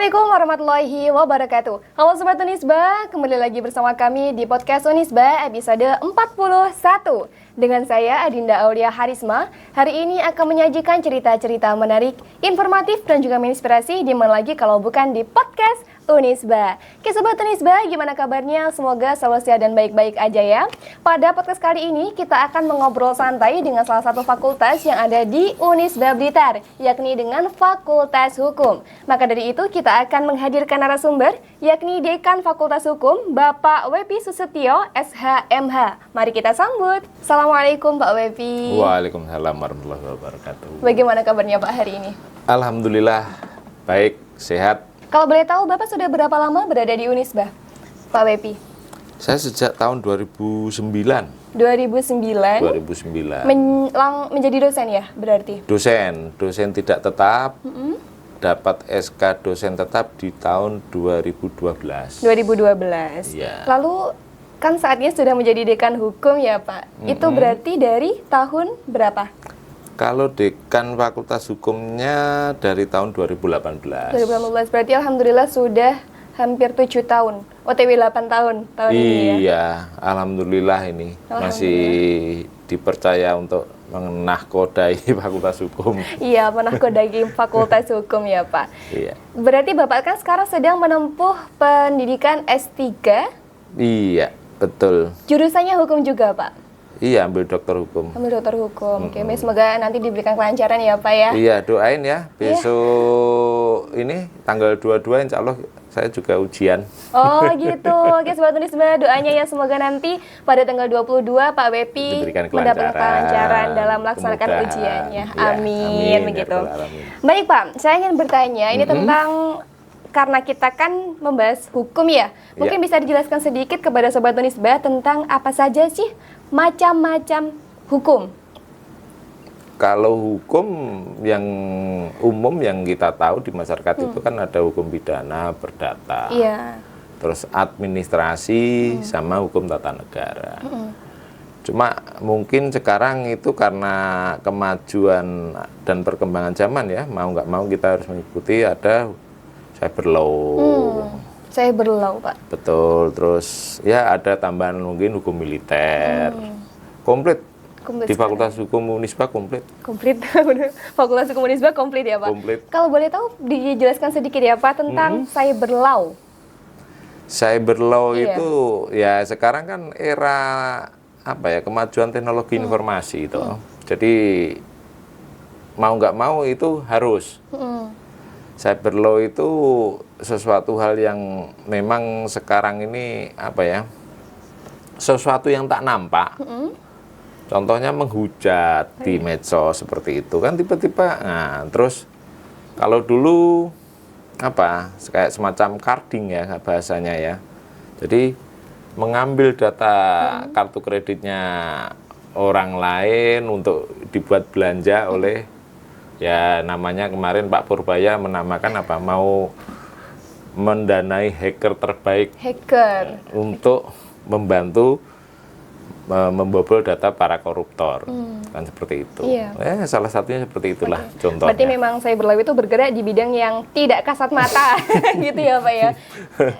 Assalamualaikum warahmatullahi wabarakatuh. Halo Sobat Unisba, kembali lagi bersama kami di podcast Unisba episode 41. Dengan saya Adinda Aulia Harisma, hari ini akan menyajikan cerita-cerita menarik, informatif dan juga menginspirasi di mana lagi kalau bukan di podcast Unisba. Oke Sobat Unisba, gimana kabarnya? Semoga selalu sehat dan baik-baik aja ya. Pada podcast kali ini kita akan mengobrol santai dengan salah satu fakultas yang ada di Unisba Blitar, yakni dengan Fakultas Hukum. Maka dari itu kita akan menghadirkan narasumber, yakni Dekan Fakultas Hukum, Bapak Wepi Susetio, SHMH. Mari kita sambut. Assalamualaikum Pak Wepi. Waalaikumsalam warahmatullahi wabarakatuh. Bagaimana kabarnya Pak hari ini? Alhamdulillah, baik, sehat. Kalau boleh tahu Bapak sudah berapa lama berada di Unisba, Pak Wepi? Saya sejak tahun 2009. 2009? Menjadi dosen ya berarti? Dosen tidak tetap. Dapat SK dosen tetap di tahun 2012. 2012. Ya. Lalu kan saatnya sudah menjadi dekan hukum ya Pak. Itu berarti dari tahun berapa? Kalau dekan fakultas hukumnya dari tahun 2018. 2018 berarti alhamdulillah sudah hampir 7 tahun. OTW 8 tahun ini ya. Iya, alhamdulillah ini masih dipercaya untuk menahkodai fakultas hukum. Iya, menahkodai fakultas hukum ya Pak. Iya. Berarti Bapak kan sekarang sedang menempuh pendidikan S3? Iya, betul. Jurusannya hukum juga Pak? Iya, ambil dokter hukum. Ambil dokter hukum. Oke, semoga nanti diberikan kelancaran ya Pak ya. Iya, doain ya. Besok ini tanggal 22 insya Allah saya juga ujian. Oh gitu. Oke Sobat Unisba, doanya ya semoga nanti pada tanggal 22 Pak Wepi mendapatkan kelancaran dalam melaksanakan ujiannya. Ya, amin begitu. Ya, Baik Pak, saya ingin bertanya ini tentang karena kita kan membahas hukum ya. Mungkin bisa dijelaskan sedikit kepada Sobat Unisba tentang apa saja sih macam-macam hukum? Kalau hukum yang umum yang kita tahu di masyarakat itu kan ada hukum pidana, perdata, terus administrasi, sama hukum tata negara. Cuma mungkin sekarang itu karena kemajuan dan perkembangan zaman ya, mau nggak mau kita harus mengikuti ada cyber law. Cyber law Pak. Betul, terus ya ada tambahan mungkin hukum militer. Komplit di Fakultas Hukum Unisba komplit. Komplit, Fakultas Hukum Unisba komplit ya Pak? Komplit. Kalau boleh tahu dijelaskan sedikit ya Pak tentang cyber law. Cyber law itu ya sekarang kan era apa ya, kemajuan teknologi informasi itu. Jadi mau nggak mau itu harus. Cyber law itu sesuatu hal yang memang sekarang ini apa ya, sesuatu yang tak nampak. Contohnya menghujat di medsos seperti itu kan tiba-tiba. Nah, terus kalau dulu apa kayak semacam carding ya bahasanya ya. Jadi mengambil data kartu kreditnya orang lain untuk dibuat belanja oleh ya namanya kemarin Pak Purbaya menamakan apa, mau mendanai hacker terbaik untuk membantu membobol data para koruptor, kan seperti itu. Salah satunya seperti itulah contohnya. Berarti memang cyber law itu bergerak di bidang yang tidak kasat mata, gitu ya Pak ya.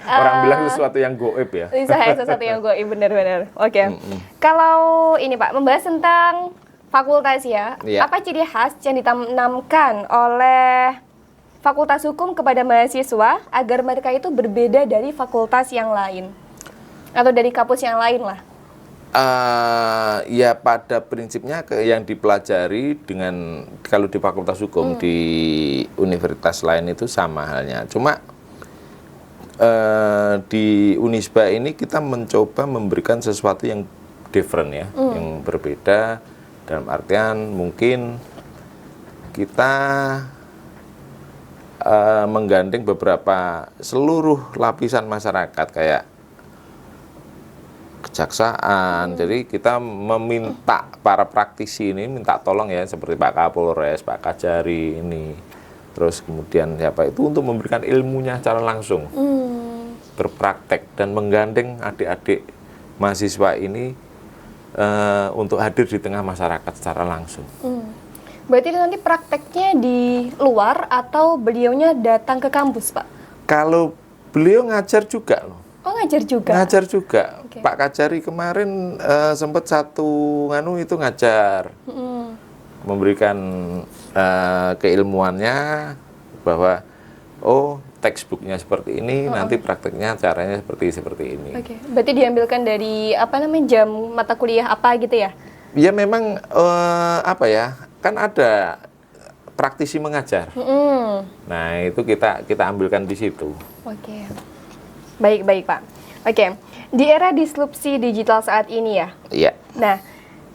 Orang bilang sesuatu yang goib ya. Sesuatu yang goib, benar-benar. Oke. Kalau ini Pak membahas tentang fakultas ya, apa ciri khas yang ditanamkan oleh Fakultas Hukum kepada mahasiswa agar mereka itu berbeda dari fakultas yang lain atau dari kampus yang lain lah? Ya pada prinsipnya yang dipelajari dengan kalau di Fakultas Hukum di universitas lain itu sama halnya. Cuma di Unisba ini kita mencoba memberikan sesuatu yang different ya, yang berbeda dalam artian mungkin kita menggandeng beberapa seluruh lapisan masyarakat kayak kejaksaan. Jadi kita meminta para praktisi ini minta tolong ya seperti Pak Kapolres, Pak Kajari ini. Terus kemudian siapa itu untuk memberikan ilmunya secara langsung. Berpraktek dan menggandeng adik-adik mahasiswa ini untuk hadir di tengah masyarakat secara langsung. Berarti nanti prakteknya di luar atau beliaunya datang ke kampus, Pak? Kalau beliau ngajar juga loh. Oh, ngajar juga. Ngajar juga. Oke. Pak Kajari kemarin sempat satu itu ngajar. Memberikan keilmuannya bahwa textbooknya seperti ini, nanti prakteknya caranya seperti ini. Oke. Berarti diambilkan dari jam mata kuliah apa gitu ya? Ya memang kan ada praktisi mengajar. Nah, itu kita ambilkan di situ. Oke. Baik Pak. Oke. Di era disrupsi digital saat ini ya. Iya. Nah,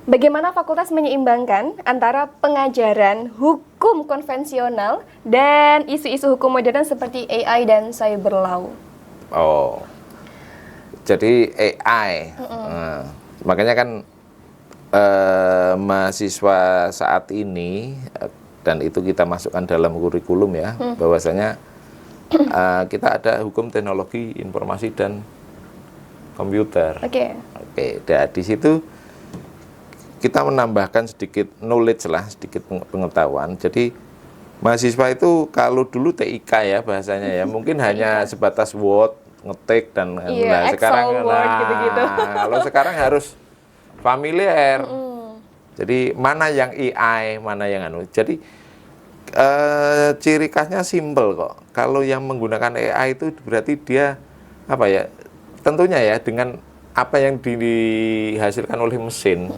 bagaimana fakultas menyeimbangkan antara pengajaran hukum konvensional dan isu-isu hukum modern seperti AI dan cyber law? Oh. Jadi AI. Nah, makanya kan mahasiswa saat ini dan itu kita masukkan dalam kurikulum ya, bahwasanya kita ada hukum teknologi informasi dan komputer. Oke. Dan di situ kita menambahkan sedikit knowledge lah, sedikit pengetahuan. Jadi mahasiswa itu kalau dulu TIK ya bahasanya ya, mungkin hanya sebatas Word, ngetik dan Excel, sekarang Word, gitu-gitu. kalau sekarang harus familiar. Jadi mana yang AI, mana yang Jadi ciri khasnya simple kok. Kalau yang menggunakan AI itu berarti dia tentunya ya dengan apa yang dihasilkan oleh mesin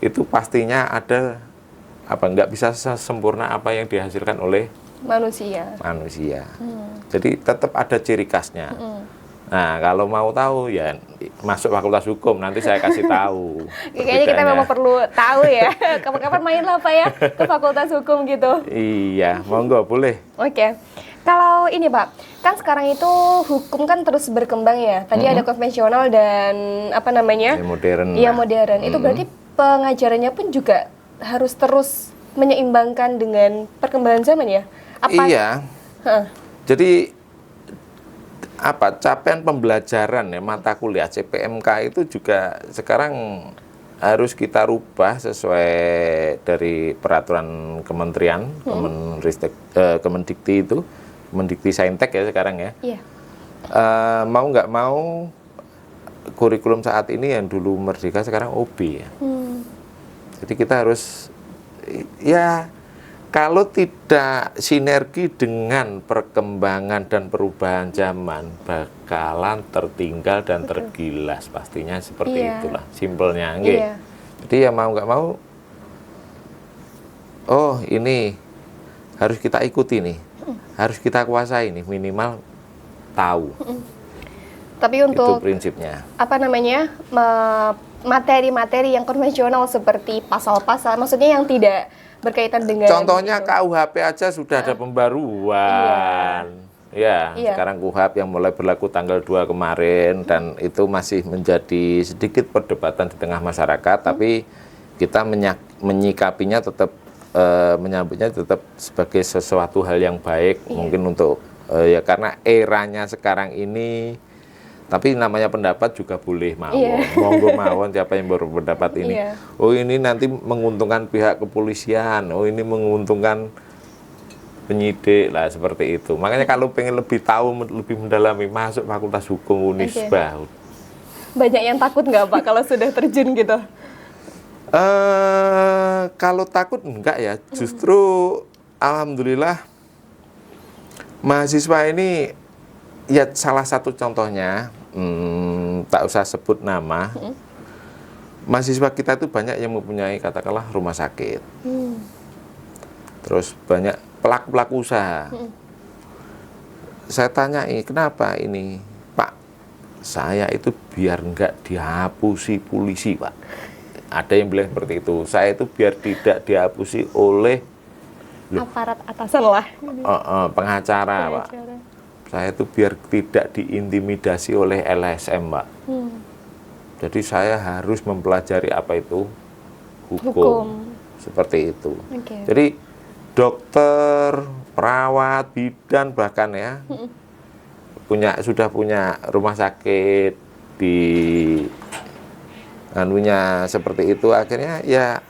itu pastinya ada nggak bisa sempurna apa yang dihasilkan oleh manusia. Jadi tetap ada ciri khasnya. Nah, kalau mau tahu ya masuk fakultas hukum, nanti saya kasih tahu. Kayaknya kita memang perlu tahu ya. Kapan-kapan mainlah Pak ya ke fakultas hukum gitu. Iya, monggo boleh. Oke. Kalau ini Pak, kan sekarang itu hukum kan terus berkembang ya. Tadi ada konvensional dan Modern. Iya, modern. Itu berarti pengajarannya pun juga harus terus menyeimbangkan dengan perkembangan zaman ya? Iya. Jadi capaian pembelajaran ya mata kuliah CPMK itu juga sekarang harus kita rubah sesuai dari peraturan kementerian Kemendikti itu, Kemendikti Saintek ya sekarang ya. Iya. Mau nggak mau kurikulum saat ini yang dulu Merdeka sekarang OB ya. Jadi kita harus ya kalau tidak sinergi dengan perkembangan dan perubahan zaman, bakalan tertinggal dan tergilas pastinya seperti itulah, simpelnya. Iya. Jadi ya mau nggak mau, ini harus kita ikuti nih, harus kita kuasai nih, minimal tahu. Tapi Itu untuk prinsipnya. Materi-materi yang konvensional seperti pasal-pasal, maksudnya yang tidak berkaitan dengan contohnya KUHP aja sudah ada pembaruan. Iya. Sekarang KUHP yang mulai berlaku tanggal 2 kemarin dan itu masih menjadi sedikit perdebatan di tengah masyarakat, tapi kita menyikapinya tetap menyambutnya tetap sebagai sesuatu hal yang baik, mungkin untuk karena eranya sekarang ini. Tapi namanya pendapat juga boleh mawon. Monggo mawon siapa yang baru pendapat ini. Oh ini nanti menguntungkan pihak kepolisian. Oh ini menguntungkan penyidik lah seperti itu. Makanya kalau pengen lebih tahu, lebih mendalami, masuk Fakultas Hukum Unisba. Banyak yang takut nggak Pak kalau sudah terjun gitu? Kalau takut enggak ya. Justru alhamdulillah mahasiswa ini ya salah satu contohnya. Tak usah sebut nama, mahasiswa kita itu banyak yang mempunyai katakanlah rumah sakit, terus banyak pelaku-pelaku usaha. Saya tanyai, kenapa ini Pak? Saya itu biar nggak dihapusi polisi Pak. Ada yang bilang seperti itu. Saya itu biar tidak dihapusi oleh aparat atasan lah. Pengacara Pak. Saya itu biar tidak diintimidasi oleh LSM, Mbak. Jadi saya harus mempelajari apa itu hukum. Seperti itu. Jadi dokter, perawat, bidan bahkan ya sudah punya rumah sakit di seperti itu, akhirnya ya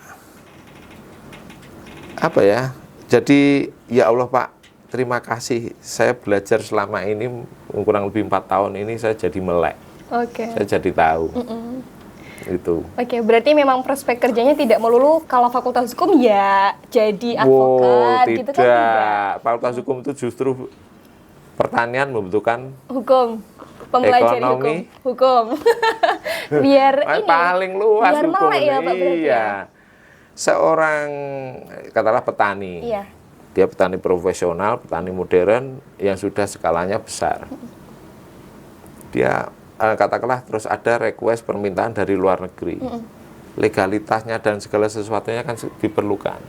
jadi ya Allah Pak, terima kasih, saya belajar selama ini kurang lebih 4 tahun ini saya jadi melek. Oke. Saya jadi tahu. Itu. Oke, berarti memang prospek kerjanya tidak melulu kalau fakultas hukum ya jadi advokat gitu kan tidak. Tidak. Fakultas hukum itu justru pertanian membutuhkan Hukum, mempelajari ekonomi. hukum. Biar ini paling luas biar hukum melek ya, Pak, berarti iya. ya. Seorang katakanlah petani. Iya. Dia petani profesional, petani modern yang sudah skalanya besar. Dia katakanlah terus ada request permintaan dari luar negeri. Legalitasnya dan segala sesuatunya kan diperlukan.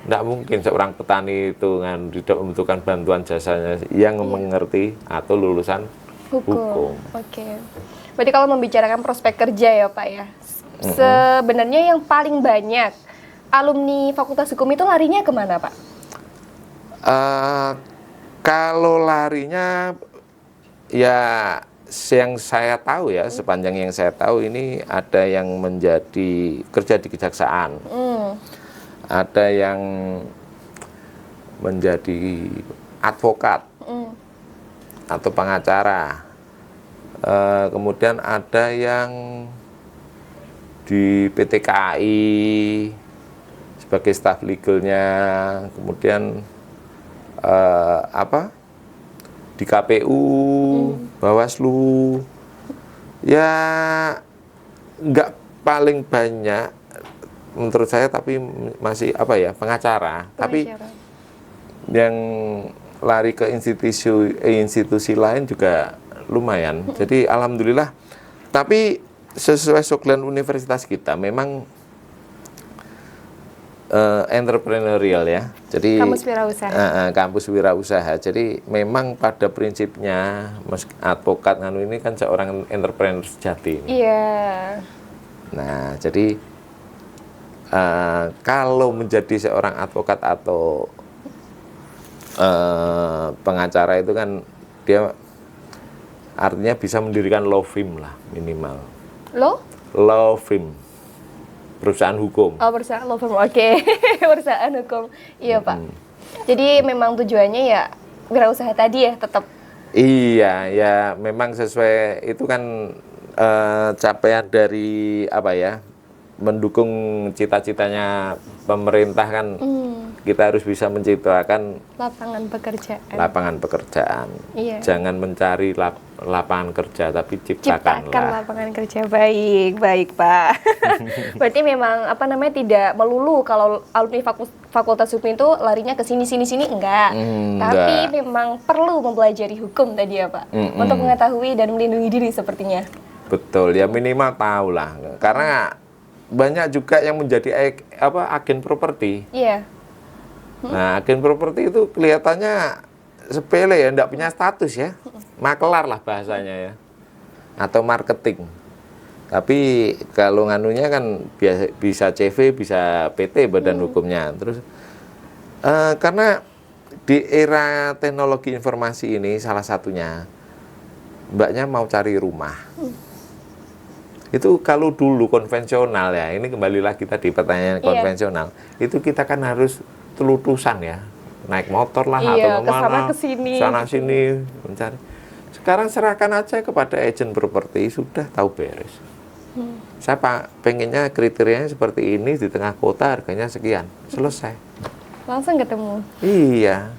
Tidak mungkin seorang petani itu kan tidak membutuhkan bantuan jasanya yang mengerti atau lulusan hukum. Oke. Berarti kalau membicarakan prospek kerja ya Pak ya, sebenarnya yang paling banyak alumni Fakultas Hukum itu larinya kemana Pak? Kalau larinya ya yang saya tahu ya, sepanjang yang saya tahu ini ada yang menjadi kerja di kejaksaan, ada yang menjadi advokat atau pengacara, kemudian ada yang di PT KAI sebagai staf legalnya, kemudian di KPU, Bawaslu, ya nggak paling banyak menurut saya, tapi masih pengacara. Tapi yang lari ke institusi lain juga lumayan. Jadi alhamdulillah. Tapi sesuai slogan universitas kita memang entrepreneurial ya. Jadi kampus wirausaha. Kampus wirausaha. Jadi memang pada prinsipnya advokat ini kan seorang entrepreneur sejati. Iya. Nah, jadi kalau menjadi seorang advokat atau pengacara itu kan dia artinya bisa mendirikan law firm lah minimal. Law firm. Perusahaan hukum. Oh, perusahaan law firm. Oke. Perusahaan hukum. Iya, Pak. Jadi memang tujuannya ya wirausaha tadi ya tetap. Iya, ya memang sesuai itu kan capaian dari mendukung cita-citanya pemerintah kan. Kita harus bisa menciptakan lapangan pekerjaan. Iya. Jangan mencari lapangan kerja, tapi ciptakan lapangan kerja. Baik Pak. Berarti memang tidak melulu kalau alumni Fakultas Hukum itu larinya ke sini enggak. Tapi memang perlu mempelajari hukum tadi ya Pak, untuk mengetahui dan melindungi diri sepertinya. Betul, ya minimal tahu lah. Karena banyak juga yang menjadi agen properti. Iya. Nah, agen properti itu kelihatannya sepele ya, enggak punya status ya. Makelar lah bahasanya ya. Atau marketing. Tapi kalau nganunya kan bisa CV, bisa PT badan hukumnya. Terus karena di era teknologi informasi ini salah satunya mbaknya mau cari rumah. Itu kalau dulu konvensional ya, ini kembali lagi tadi pertanyaan konvensional. Itu kita kan harus telutusan ya, naik motor lah atau kemana, sana sini mencari. Sekarang serahkan aja kepada agen properti, sudah tahu beres. Saya pengennya kriterianya seperti ini di tengah kota, harganya sekian, selesai. Langsung ketemu. Iya.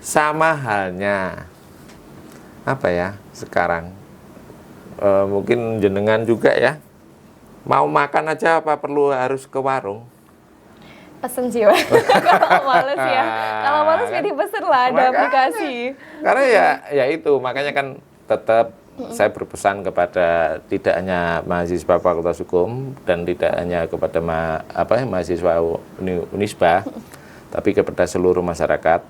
Sama halnya sekarang mungkin jenengan juga ya, mau makan aja apa perlu harus ke warung? Pesen sih, Pak. Kalau males ya. Kalau males nggak dipesen lah, ada aplikasi. Karena ya itu, makanya kan tetap saya berpesan kepada tidak hanya mahasiswa Fakultas Hukum dan tidak hanya kepada mahasiswa Unisba, tapi kepada seluruh masyarakat.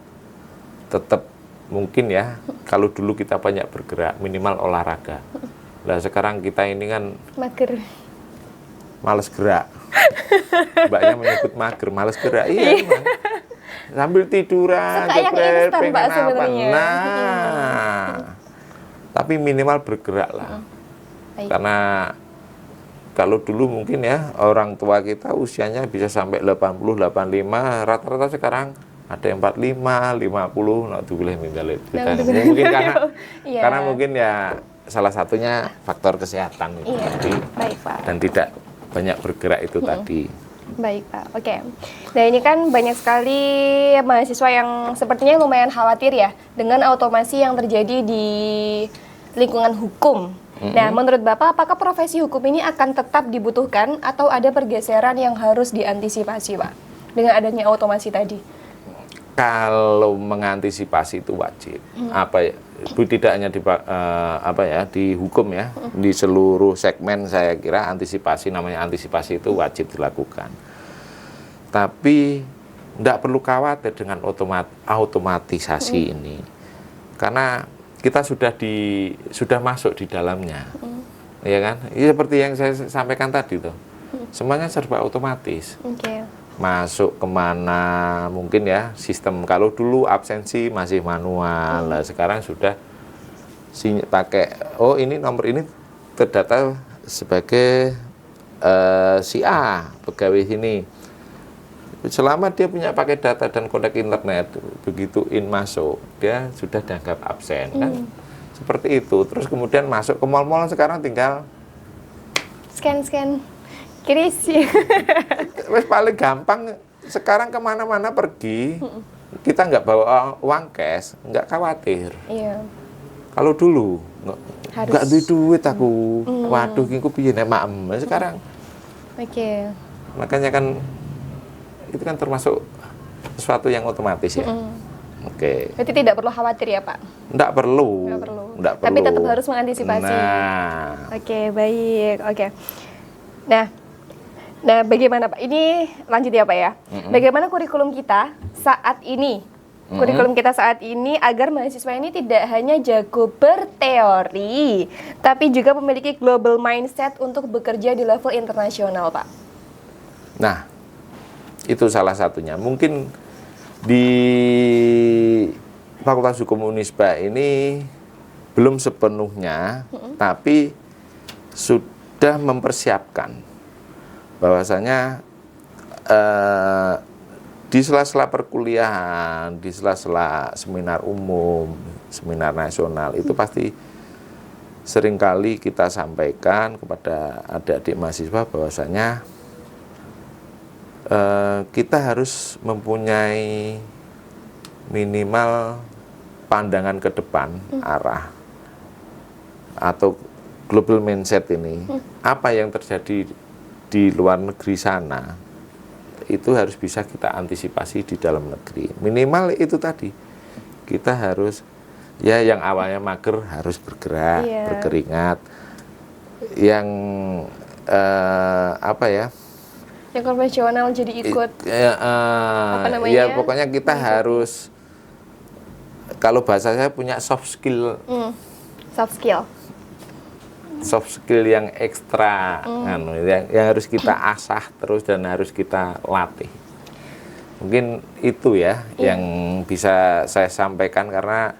Tetap mungkin ya, kalau dulu kita banyak bergerak, minimal olahraga. Nah sekarang kita ini kan mager, males gerak. Mbaknya menyebut mager, males gerak. Iya, emang. Sambil tiduran, jepret, pengen apa. sebenarnya. Nah, tapi minimal bergerak lah. Karena kalau dulu mungkin ya, orang tua kita usianya bisa sampai 80, 85, rata-rata sekarang ada yang 45, 50, naudzubillah min dzalik. Naudzubillah. Mungkin karena Iya. karena mungkin ya salah satunya faktor kesehatan itu Iya. tadi Baik, Pak. dan tidak banyak bergerak itu tadi. Baik, Pak. Oke. Nah, ini kan banyak sekali mahasiswa yang sepertinya lumayan khawatir ya dengan automasi yang terjadi di lingkungan hukum. Nah, menurut Bapak, apakah profesi hukum ini akan tetap dibutuhkan atau ada pergeseran yang harus diantisipasi, Pak, dengan adanya automasi tadi? Kalau mengantisipasi itu wajib. Apa ya? Tidak hanya di hukum ya, di seluruh segmen saya kira namanya antisipasi itu wajib dilakukan. Tapi tidak perlu khawatir dengan automatisasi ini, karena kita sudah masuk di dalamnya, ya kan? Ya, seperti yang saya sampaikan tadi tuh, semuanya serba otomatis. Oke. Masuk kemana mungkin ya sistem, kalau dulu absensi masih manual, lah sekarang sudah pakai ini nomor ini terdata sebagai si A pegawai sini, selama dia punya pakai data dan kontak internet, begitu masuk dia sudah dianggap absen kan, seperti itu. Terus kemudian masuk ke mall-mall sekarang tinggal Scan kris. wes paling gampang sekarang, kemana-mana pergi kita nggak bawa uang cash, nggak khawatir. Iya. Kalau dulu Harus. nggak duit duit aku, waduh kingku piye nek maem. Sekarang Oke. makanya kan itu kan termasuk sesuatu yang otomatis ya. Oke. Berarti tidak perlu khawatir ya, Pak? Nggak perlu. Nggak perlu. Nggak Tapi perlu. tetap harus mengantisipasi. Nah, Oke, baik. Oke. Nah, bagaimana Pak? Ini lanjut ya Pak ya. Bagaimana kurikulum kita saat ini? Kurikulum kita saat ini agar mahasiswa ini tidak hanya jago berteori, tapi juga memiliki global mindset untuk bekerja di level internasional, Pak. nah itu salah satunya. Mungkin di Fakultas Hukum Unisba ini belum sepenuhnya, tapi sudah mempersiapkan bahwasanya di sela-sela perkuliahan, di sela-sela seminar umum, seminar nasional, itu pasti seringkali kita sampaikan kepada adik-adik mahasiswa bahwasanya kita harus mempunyai minimal pandangan ke depan, arah atau global mindset ini. Apa yang terjadi di luar negeri sana itu harus bisa kita antisipasi di dalam negeri. Minimal itu tadi, kita harus ya yang awalnya mager harus bergerak, berkeringat. Yang Yang konvensional jadi ikut ya pokoknya kita harus, kalau bahasa saya punya soft skill. Soft skill yang ekstra, yang harus kita asah terus dan harus kita latih. Mungkin itu ya yang bisa saya sampaikan, karena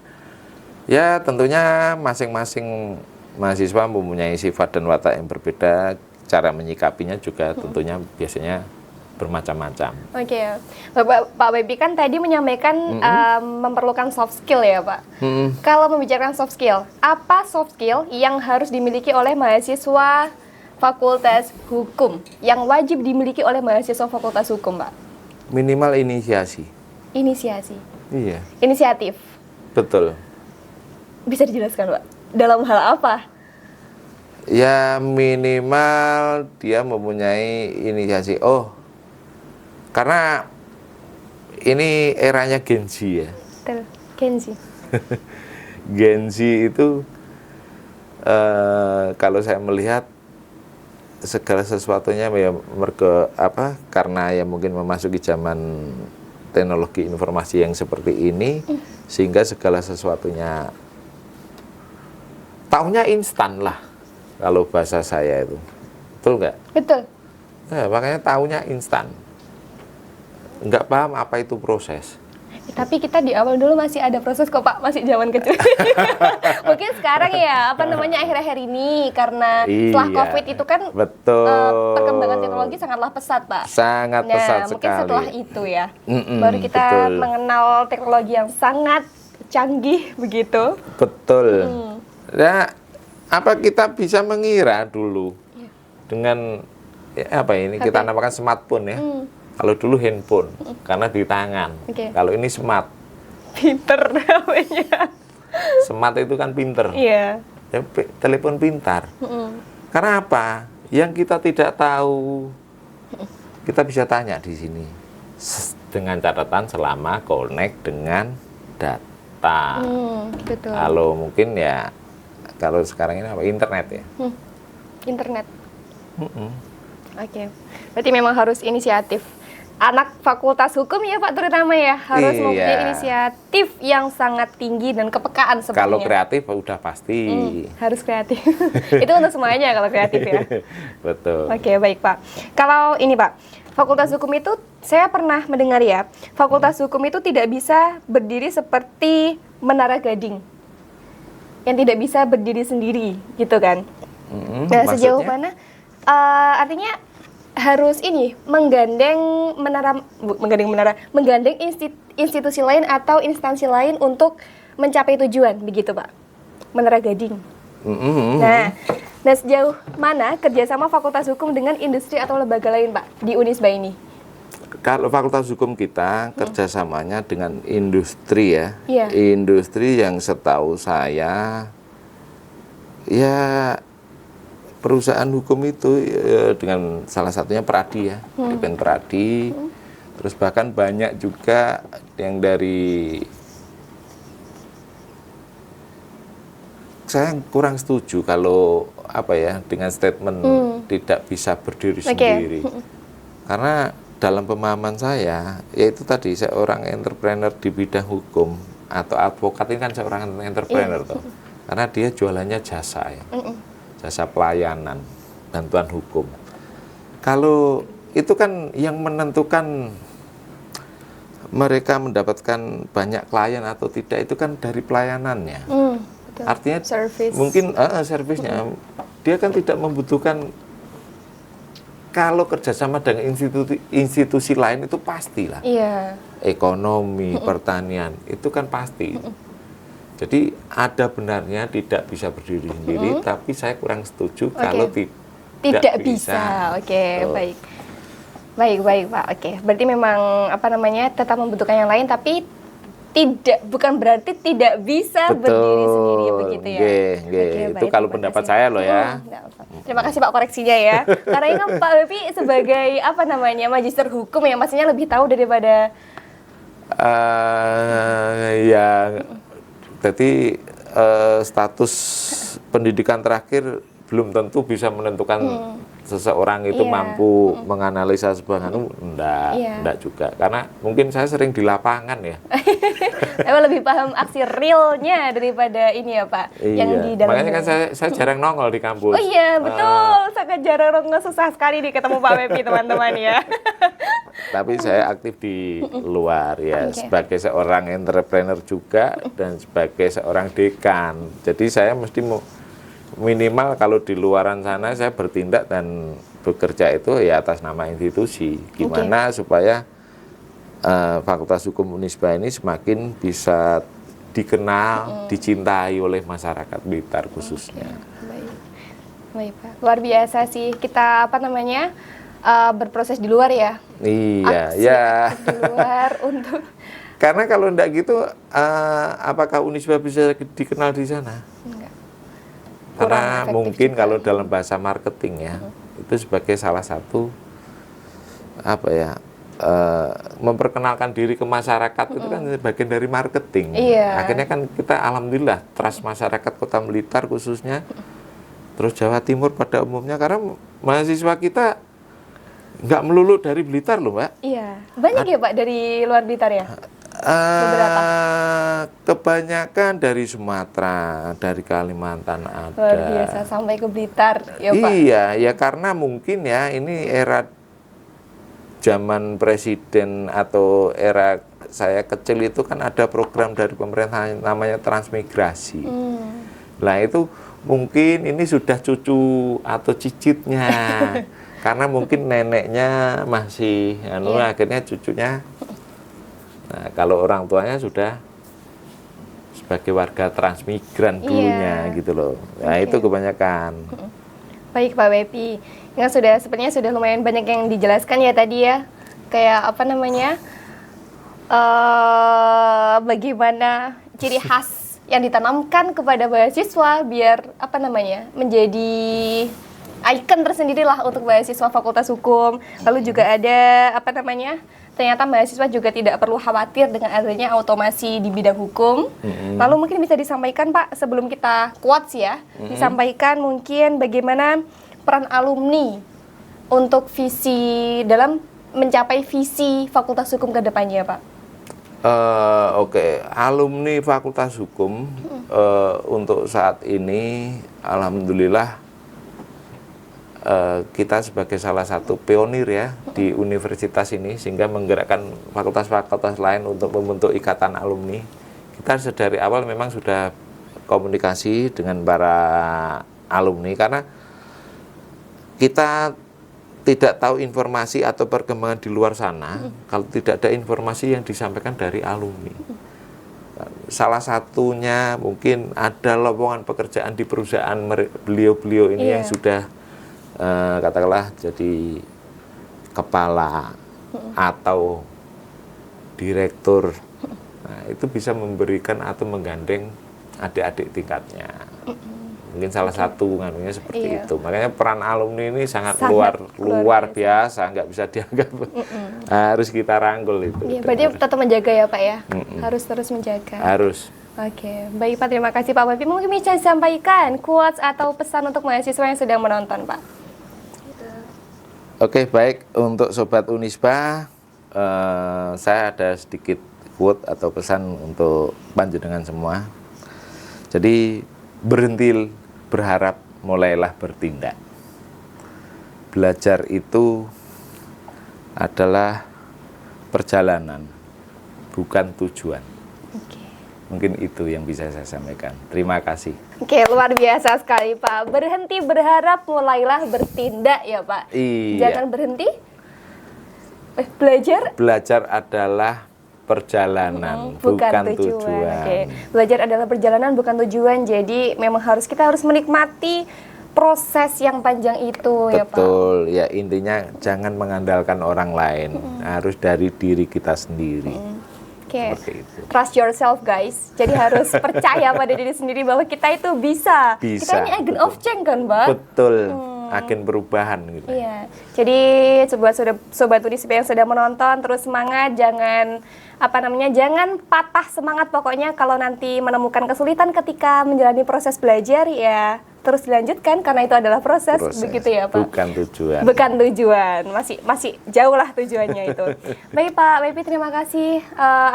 ya tentunya masing-masing mahasiswa mempunyai sifat dan watak yang berbeda, cara menyikapinya juga tentunya biasanya bermacam-macam. Oke, Pak Baby kan tadi menyampaikan memerlukan soft skill ya Pak. Kalau membicarakan soft skill, apa soft skill yang harus dimiliki oleh mahasiswa Fakultas Hukum, yang wajib dimiliki oleh mahasiswa Fakultas Hukum, Pak? Minimal inisiasi. Inisiasi. Iya. Inisiatif. Betul. Bisa dijelaskan Pak? Dalam hal apa? Ya minimal dia mempunyai inisiasi. Karena ini eranya Gen Z ya. Gen Z. Gen Z itu kalau saya melihat segala sesuatunya ya karena ya mungkin memasuki zaman teknologi informasi yang seperti ini, sehingga segala sesuatunya taunya instan lah kalau bahasa saya itu. Betul nggak? Betul. Makanya taunya instan. Nggak paham apa itu proses. Tapi kita di awal dulu masih ada proses kok Pak, masih zaman kecil. Mungkin sekarang ya, akhir-akhir ini karena setelah Iya, COVID itu kan betul. Perkembangan teknologi sangatlah pesat Pak. Sangat pesat Mungkin sekali. setelah itu ya, baru kita betul. mengenal teknologi yang sangat canggih begitu. Betul. Nah, apa kita bisa mengira dulu dengan apa ini kita namakan smartphone ya? Kalau dulu handphone, karena di tangan. Kalau ini smart. Pinter namanya. Smart itu kan pinter. Iya. Ya, telepon pintar. Karena apa? Yang kita tidak tahu, kita bisa tanya di sini. Dengan catatan selama connect dengan data. Betul. Kalau mungkin ya, kalau sekarang ini apa? Internet ya. Internet. Oke. Berarti memang harus inisiatif. Anak Fakultas Hukum ya Pak terutama ya harus Iya. mempunyai inisiatif yang sangat tinggi dan kepekaan sebenarnya. Kalau kreatif udah pasti. Harus kreatif. Itu untuk semuanya kalau kreatif ya. Betul. Oke, baik Pak. Kalau ini Pak, Fakultas Hukum itu saya pernah mendengar ya, Fakultas Hukum itu tidak bisa berdiri seperti Menara Gading. Yang tidak bisa berdiri sendiri, gitu kan. Nah, sejauh mana artinya harus ini menggandeng institusi lain atau instansi lain untuk mencapai tujuan, begitu Pak. Menara Gading. Nah, sejauh mana kerjasama Fakultas Hukum dengan industri atau lembaga lain Pak di Unisba ini? Kalau Fakultas Hukum kita kerjasamanya dengan industri ya. Iya. Industri yang setahu saya ya perusahaan hukum itu dengan salah satunya Pradi ya, Depen Pradi, terus bahkan banyak juga yang dari, saya kurang setuju kalau apa ya dengan statement tidak bisa berdiri sendiri, karena dalam pemahaman saya yaitu tadi seorang entrepreneur di bidang hukum atau advokat ini kan seorang entrepreneur toh, karena dia jualannya jasa ya. Jasa pelayanan, bantuan hukum. Kalau itu kan yang menentukan mereka mendapatkan banyak klien atau tidak itu kan dari pelayanannya. Betul. Artinya Service. mungkin servisnya dia kan tidak membutuhkan. Kalau kerjasama dengan institusi lain itu pastilah. Iya. Ekonomi, pertanian itu kan pasti. Jadi ada benarnya tidak bisa berdiri sendiri, tapi saya kurang setuju kalau tidak bisa. Oke, baik. Baik Pak. Oke, berarti memang tetap membutuhkan yang lain, tapi bukan berarti tidak bisa berdiri sendiri begitu ya. Itu kalau pendapat saya loh ya. Terima kasih Pak koreksinya ya. Karena ini kan Pak Bepi sebagai magister hukum ya, maksudnya lebih tahu daripada ya. Jadi status pendidikan terakhir belum tentu bisa menentukan seseorang itu mampu menganalisa sebuah enggak juga, karena mungkin saya sering di lapangan ya. Emang lebih paham aksi realnya daripada ini ya Pak. Yang di dalam. Makanya kan saya jarang nongol di kampus. Oh iya betul, sangat jarang nongol, susah sekali nih ketemu Pak Bepi teman-teman ya. Tapi saya aktif di luar ya, sebagai seorang entrepreneur juga dan sebagai seorang dekan. Jadi saya mesti minimal kalau di luaran sana saya bertindak dan bekerja itu ya atas nama institusi. Gimana supaya Fakultas Hukum Unisba ini semakin bisa dikenal, dicintai oleh masyarakat Blitar khususnya. Baik Pak, luar biasa sih kita berproses di luar ya. Iya, Aksi ya. di luar untuk. Karena kalau enggak gitu, apakah Unisba bisa dikenal di sana? Enggak. Karena mungkin kalau dalam bahasa marketing ya, itu sebagai salah satu memperkenalkan diri ke masyarakat itu kan bagian dari marketing. Akhirnya kan kita alhamdulillah trust masyarakat Kota Blitar khususnya, terus Jawa Timur pada umumnya, karena mahasiswa kita nggak melulu dari Blitar loh Mbak. Iya, banyak ya Pak dari luar Blitar ya? Kebanyakan dari Sumatera, dari Kalimantan ada. Luar biasa, sampai ke Blitar ya Pak? Iya, ya karena mungkin ya ini era zaman presiden atau era saya kecil itu kan ada program dari pemerintah namanya transmigrasi. Nah itu mungkin ini sudah cucu atau cicitnya, karena mungkin neneknya masih, akhirnya cucunya. Nah kalau orang tuanya sudah sebagai warga transmigran dulunya gitu loh. Nah itu kebanyakan. Baik Pak Wepi, yang sepertinya sudah lumayan banyak yang dijelaskan ya tadi ya, kayak apa namanya, bagaimana ciri khas yang ditanamkan kepada mahasiswa biar apa namanya menjadi ikon tersendiri lah untuk mahasiswa Fakultas Hukum. Lalu juga ada apa namanya, ternyata mahasiswa juga tidak perlu khawatir dengan adanya automasi di bidang hukum. Lalu mungkin bisa disampaikan Pak, sebelum kita quotes ya, disampaikan mungkin bagaimana peran alumni untuk visi dalam mencapai visi Fakultas Hukum ke depannya Pak. Oke, alumni Fakultas Hukum untuk saat ini, alhamdulillah kita sebagai salah satu pionir ya di universitas ini, sehingga menggerakkan fakultas-fakultas lain untuk membentuk ikatan alumni. Kita dari awal memang sudah komunikasi dengan para alumni, karena kita tidak tahu informasi atau perkembangan di luar sana kalau tidak ada informasi yang disampaikan dari alumni. Salah satunya mungkin ada lowongan pekerjaan di perusahaan beliau-beliau ini yang sudah katakanlah jadi kepala atau direktur. Nah, itu bisa memberikan atau menggandeng adik-adik tingkatnya. Mungkin salah satu nganunya seperti itu. Makanya peran alumni ini sangat luar biasa, nggak bisa dianggap. Harus kita rangkul itu. Iya, berarti tetap menjaga ya Pak ya. Harus terus menjaga. Harus. Oke, baik Pak, terima kasih Pak Wepi. Mungkin bisa disampaikan quotes atau pesan untuk mahasiswa yang sedang menonton Pak. Oke, baik, untuk Sobat Unisba, saya ada sedikit quote atau pesan untuk panjenengan semua. Jadi berhenti berharap, mulailah bertindak. Belajar itu adalah perjalanan, bukan tujuan. Mungkin itu yang bisa saya sampaikan. Terima kasih. Oke, luar biasa sekali Pak. Berhenti berharap, mulailah bertindak ya Pak. Iya. Jangan berhenti. Belajar. Belajar adalah perjalanan, bukan tujuan. Oke. Belajar adalah perjalanan, bukan tujuan. Jadi memang kita harus menikmati proses yang panjang itu. Ya Pak. Betul. Ya intinya jangan mengandalkan orang lain. Harus dari diri kita sendiri. Oke, trust yourself guys. Jadi harus percaya pada diri sendiri bahwa kita itu bisa. Kita ini agent of change kan, Mbak? Betul, agen perubahan gitu. Iya. Jadi sobat Unisba yang sudah menonton, terus semangat, jangan jangan patah semangat pokoknya kalau nanti menemukan kesulitan ketika menjalani proses belajar ya. Terus dilanjutkan karena itu adalah proses. Begitu ya Pak. Bukan tujuan. Bukan tujuan, masih jauh lah tujuannya itu. Baik Pak Wepi, terima kasih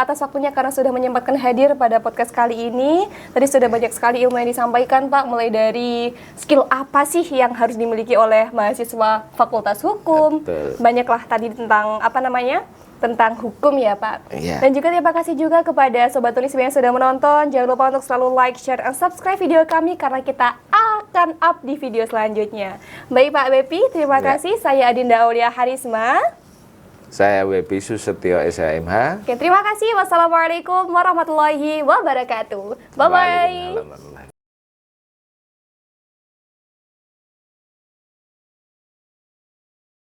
atas waktunya karena sudah menyempatkan hadir pada podcast kali ini. Tadi sudah banyak sekali ilmu yang disampaikan Pak, mulai dari skill apa sih yang harus dimiliki oleh mahasiswa Fakultas Hukum. Betul. Banyaklah tadi tentang tentang hukum ya Pak. Iya. Dan juga terima kasih juga kepada Sobat Unisba yang sudah menonton. Jangan lupa untuk selalu like, share, dan subscribe video kami karena kita akan up di video selanjutnya. Baik Pak Wepi, terima kasih. Saya Adinda Aulia Harisma. Saya Wepi Susetio SHMH. Oke, terima kasih. Wassalamualaikum warahmatullahi wabarakatuh. Bye-bye.